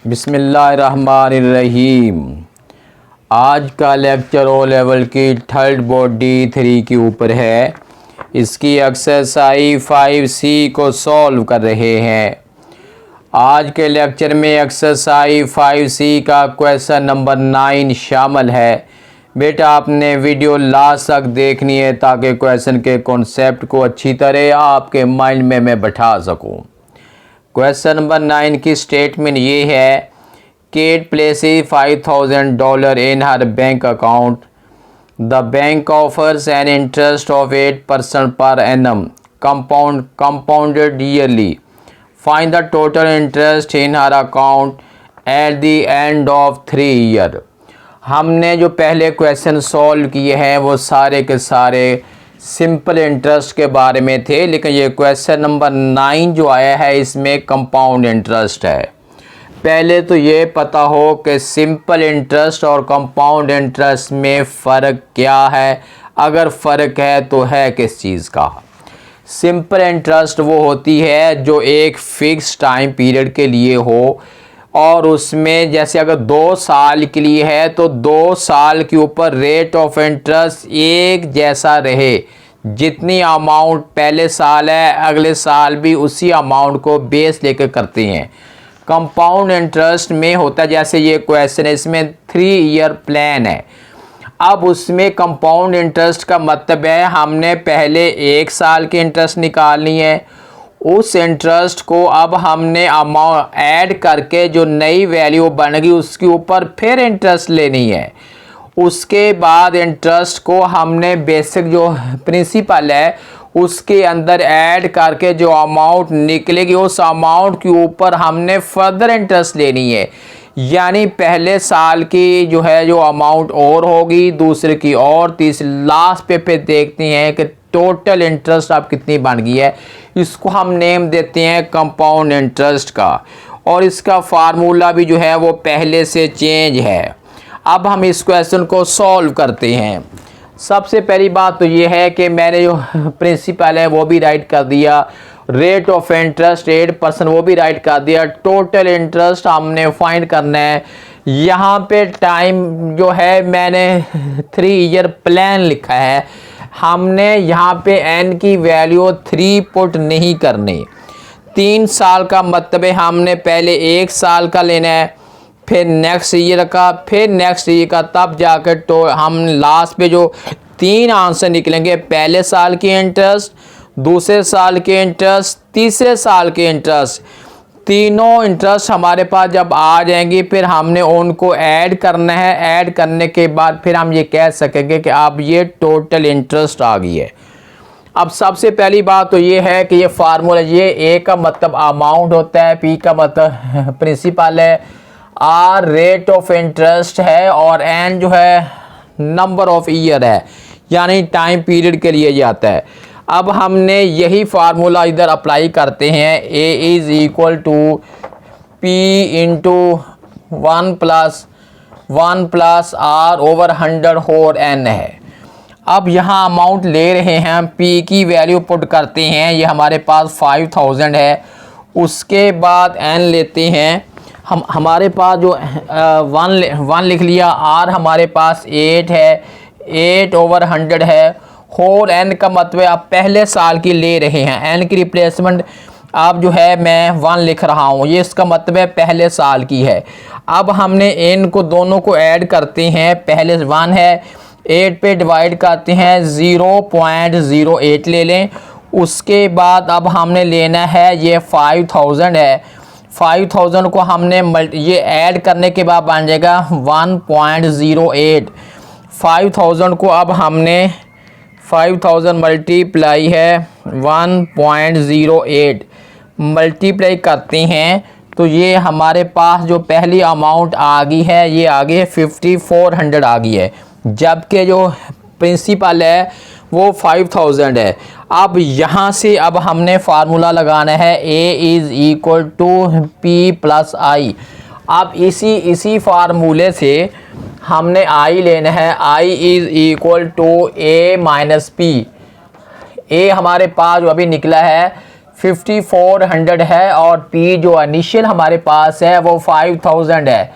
बिस्मिल्लाहिर्रहमानिर्रहीम। आज का लेक्चर ओ लेवल की थर्ड बॉडी 3 के ऊपर है। इसकी एक्सरसाइज 5C को सॉल्व कर रहे हैं। आज के लेक्चर में एक्सरसाइज 5C का क्वेश्चन नंबर 9 शामिल है। बेटा आपने वीडियो लास्ट तक देखनी है ताकि क्वेश्चन के कॉन्सेप्ट को अच्छी तरह आपके माइंड में मैं बैठा सकूं। क्वेश्चन नंबर 9 की स्टेटमेंट ये है, Kate places $5,000 in her bank account. The bank offers an interest of 8% per annum compounded yearly. Find the total interest in her account at the end of 3 year. हमने जो पहले question solve किए हैं वो सारे के सारे सिंपल इंटरेस्ट के बारे में थे, लेकिन ये क्वेश्चन नंबर 9 जो आया है इसमें कंपाउंड इंटरेस्ट है। पहले तो ये पता हो कि सिंपल इंटरेस्ट और कंपाउंड इंटरेस्ट में फ़र्क क्या है, अगर फ़र्क है तो है किस चीज़ का। सिंपल इंटरेस्ट वो होती है जो एक फ़िक्स टाइम पीरियड के लिए हो और उसमें जैसे अगर 2 साल के लिए है तो 2 साल के ऊपर रेट ऑफ इंटरेस्ट एक जैसा रहे। जितनी अमाउंट पहले साल है अगले साल भी उसी अमाउंट को बेस लेकर करते हैं। कंपाउंड इंटरेस्ट में होता है जैसे ये क्वेश्चन है, इसमें 3 ईयर प्लान है। अब उसमें कंपाउंड इंटरेस्ट का मतलब है हमने पहले 1 साल की इंटरेस्ट निकालनी है, उस इंटरेस्ट को अब हमने अमाउंट ऐड करके जो नई वैल्यू बनेगी उसके ऊपर फिर इंटरेस्ट लेनी है। उसके बाद इंटरेस्ट को हमने बेसिक जो प्रिंसिपल है उसके अंदर ऐड करके जो अमाउंट निकलेगी उस अमाउंट के ऊपर हमने फर्दर इंटरेस्ट लेनी है। यानी पहले साल की जो है जो अमाउंट और होगी, दूसरे की और, तीसरी लास्ट पे देखते हैं कि टोटल इंटरेस्ट अब कितनी बन गई है। इसको हम नेम देते हैं कंपाउंड इंटरेस्ट का और इसका फार्मूला भी जो है वो पहले से चेंज है। अब हम इस क्वेश्चन को सॉल्व करते हैं। सबसे पहली बात तो ये है कि मैंने जो प्रिंसिपल है वो भी राइट कर दिया, रेट ऑफ इंटरेस्ट 8% वो भी राइट कर दिया। टोटल इंटरेस्ट हमने फाइंड करना है। यहाँ पे टाइम जो है मैंने 3 ईयर प्लान लिखा है। हमने यहाँ पे n की वैल्यू 3 पुट नहीं करनी। 3 साल का मतलब है हमने पहले 1 साल का लेना है, फिर नेक्स्ट ईयर का, फिर नेक्स्ट ईयर का, तब जाकर तो हम लास्ट पे जो 3 आंसर निकलेंगे, पहले साल की इंटरेस्ट, दूसरे साल के इंटरेस्ट, तीसरे साल के इंटरेस्ट, तीनों इंटरेस्ट हमारे पास जब आ जाएंगी फिर हमने उनको ऐड करना है। ऐड करने के बाद फिर हम ये कह सकेंगे कि अब ये टोटल इंटरेस्ट आ गई है। अब सबसे पहली बात तो ये है कि ये फार्मूला, ये ए का मतलब अमाउंट होता है, पी का मतलब प्रिंसिपल है, आर रेट ऑफ इंटरेस्ट है और एन जो है नंबर ऑफ ईयर है, यानी टाइम पीरियड के लिए जाता है। अब हमने यही फार्मूला इधर अप्लाई करते हैं। A is equal to P into 1 plus R over 100 whole N है। अब यहाँ अमाउंट ले रहे हैं, पी की वैल्यू पुट करते हैं, ये हमारे पास 5000 है। उसके बाद एन लेते हैं, हमारे पास जो 1 लिख लिया, आर हमारे पास 8 है, 8 ओवर 100 है। होल एन का मतलब आप पहले साल की ले रहे हैं, एन की रिप्लेसमेंट आप जो है मैं 1 लिख रहा हूँ, ये इसका मतलब है पहले साल की है। अब हमने एन को दोनों को ऐड करते हैं, पहले 1 है, 8 पे डिवाइड करते हैं, 0.08 ले लें। उसके बाद अब हमने लेना है, ये 5000 है, 5000 को हमने ये ऐड करने के बाद बन जाएगा 1.08। 5000 को अब हमने 5000 मल्टीप्लाई है 1.08 मल्टीप्लाई करते हैं तो ये हमारे पास जो पहली अमाउंट आ गई है ये आ गई है 5400 आ गई है, जबकि जो प्रिंसिपल है वो 5000 है। अब यहाँ से अब हमने फार्मूला लगाना है, A is equal to P plus I. अब इसी फार्मूले से हमने आई लेना है, I is equal to A minus P. A हमारे पास जो अभी निकला है 5400 है और पी जो इनिशियल हमारे पास है वो 5000 है।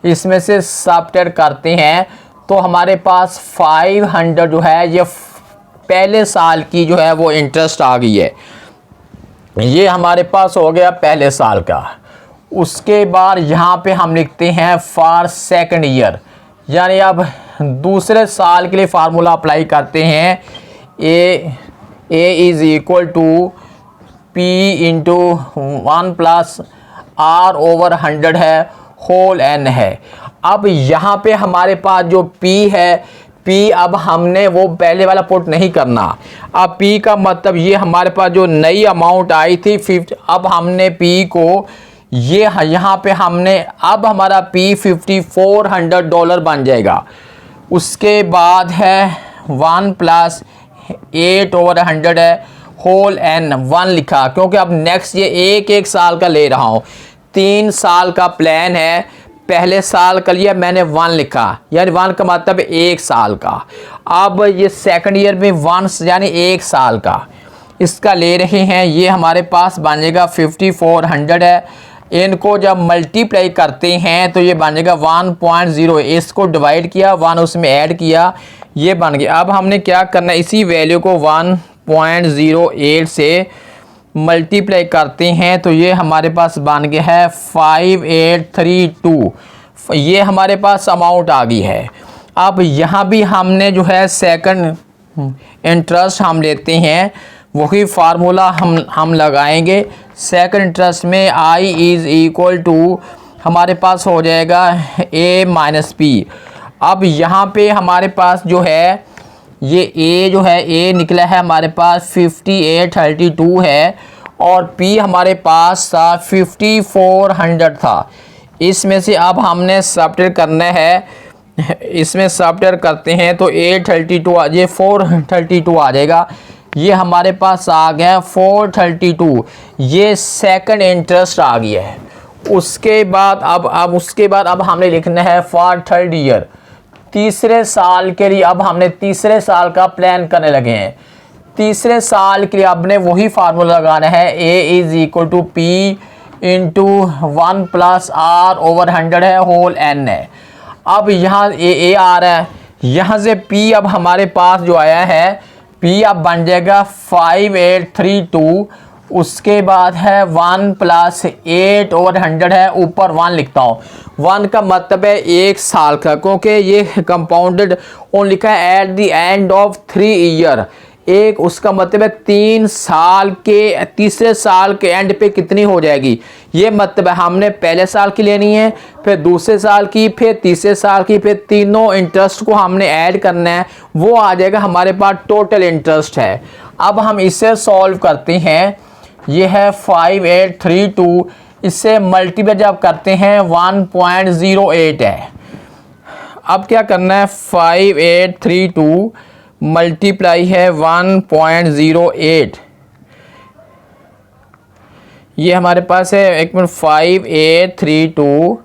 इसमें से सब्ट्रैक्ट करते हैं तो हमारे पास 500 जो है ये पहले साल की जो है वो इंटरेस्ट आ गई है। ये हमारे पास हो गया पहले साल का। उसके बाद यहाँ पे हम लिखते हैं फॉर सेकंड ईयर, यानी अब दूसरे साल के लिए फार्मूला अप्लाई करते हैं। A is equal to P into 1 plus R over 100 है, होल एन है। अब यहाँ पे हमारे पास जो P है, P अब हमने वो पहले वाला पुट नहीं करना। अब P का मतलब ये हमारे पास जो नई अमाउंट आई थी 50, अब हमने P को ये यहाँ पे हमने अब हमारा P $5400 बन जाएगा। उसके बाद है 1 प्लस 8 ओवर 100 है, होल एन 1 लिखा, क्योंकि अब नेक्स्ट ये एक साल का ले रहा हूँ। 3 साल का प्लान है, पहले साल का लिया मैंने 1 लिखा, यानी 1 का मतलब 1 साल का। अब ये सेकंड ईयर में 1 यानी 1 साल का इसका ले रहे हैं। ये हमारे पास बन जाएगा 5400 है। इनको जब मल्टीप्लाई करते हैं तो ये बन जाएगा 1.0, इसको डिवाइड किया 1 उसमें ऐड किया, ये बन गया। अब हमने क्या करना है, इसी वैल्यू को 1.08 से मल्टीप्लाई करते हैं तो ये हमारे पास बन गया है 5832। ये हमारे पास अमाउंट आ गई है। अब यहाँ भी हमने जो है सेकंड इंटरेस्ट हम लेते हैं, वही फार्मूला हम लगाएंगे। सेकंड इंटरेस्ट में I इज़ इक्वल टू हमारे पास हो जाएगा A माइनस पी। अब यहाँ पे हमारे पास जो है ये A जो है A निकला है हमारे पास 5832 है और P हमारे पास था 5400 था। इसमें से अब हमने सब्ट्रैक्ट करना है, इसमें सब्ट्रैक्ट करते हैं तो 832 ये 432 आ जाएगा। ये हमारे पास आ गया 432, ये सेकंड इंटरेस्ट आ गया है। उसके बाद अब हमने लिखना है फॉर थर्ड ईयर, तीसरे साल के लिए। अब हमने तीसरे साल का प्लान करने लगे हैं। तीसरे साल के लिए आपने वही फार्मूला लगाना है, A is equal to P into 1 plus R over 100 है, होल एन है। अब यहाँ ए आ रहा है, यहाँ से P अब हमारे पास जो आया है P अब बन जाएगा 5832। उसके बाद है 1 प्लस 8 ओवर 100 है, ऊपर 1 लिखता हूँ। 1 का मतलब है 1 साल का, क्योंकि ये कंपाउंडेड और लिखा है eight the end of 3 year. एक उसका मतलब है 3 साल के, तीसरे साल के एंड पे कितनी हो जाएगी, ये मतलब है हमने पहले साल की लेनी है, फिर दूसरे साल की, फिर तीसरे साल की, फिर तीनों इंटरेस्ट को हमने ऐड करना है, वो आ जाएगा हमारे पास टोटल इंटरेस्ट है। अब हम इसे सॉल्व करते हैं। ये है 5832, इससे मल्टीप्लाई जब करते हैं 1.08 है। अब क्या करना है, 5832 मल्टीप्लाई है 1.08, ये हमारे पास है एक मिनट 5832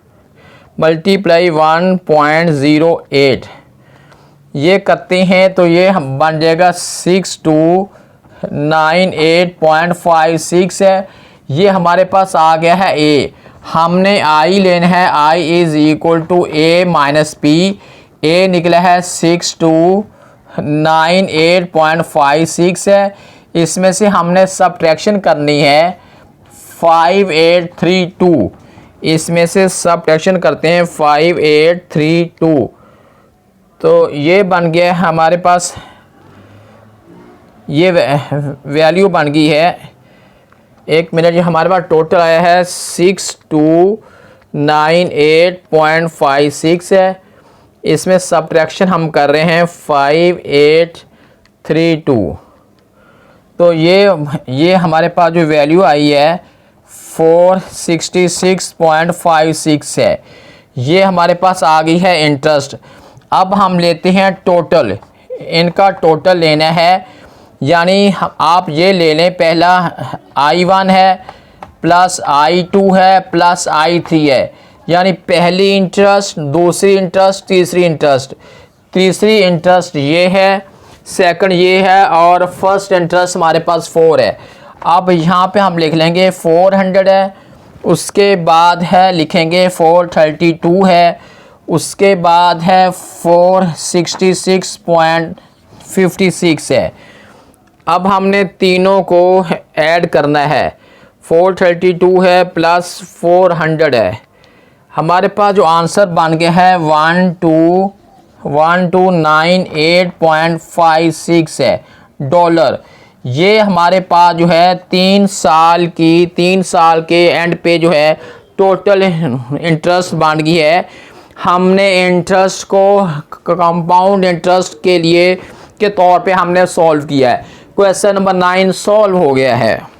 मल्टीप्लाई 1.08, ये करते हैं तो ये बन जाएगा 6298.56 है। ये हमारे पास आ गया है A। हमने I लेना है, I is equal to A minus P. A निकला है 6298.56 है। इसमें से हमने सब्ट्रैक्शन करनी है 5832, इसमें से सब्ट्रैक्शन करते हैं 5832, तो ये बन गया है हमारे पास, ये वैल्यू बन गई है। एक मिनट, ये हमारे पास टोटल आया है 6298.56 है। इसमें सब्ट्रैक्शन हम कर रहे हैं 5832, तो ये हमारे पास जो वैल्यू आई है 466.56 है। ये हमारे पास आ गई है इंटरेस्ट। अब हम लेते हैं टोटल, इनका टोटल लेना है, यानी आप ये ले लें, पहला I1 है प्लस I2 है प्लस I3 है, यानी पहली इंटरेस्ट, दूसरी इंटरेस्ट, तीसरी इंटरेस्ट। तीसरी इंटरेस्ट ये है, सेकंड ये है और फर्स्ट इंटरेस्ट हमारे पास 4 है। अब यहाँ पे हम लिख लेंगे 400 है, उसके बाद है लिखेंगे 432 है, उसके बाद है 466.56 है। अब हमने तीनों को ऐड करना है, 432 है प्लस 400 है, हमारे पास जो आंसर बन गया है 1298.56 है डॉलर। ये हमारे पास जो है 3 साल के एंड पे जो है टोटल इंटरेस्ट बन गई है। हमने इंटरेस्ट को कंपाउंड इंटरेस्ट के तौर पे हमने सॉल्व किया है। क्वेश्चन नंबर 9 सॉल्व हो गया है।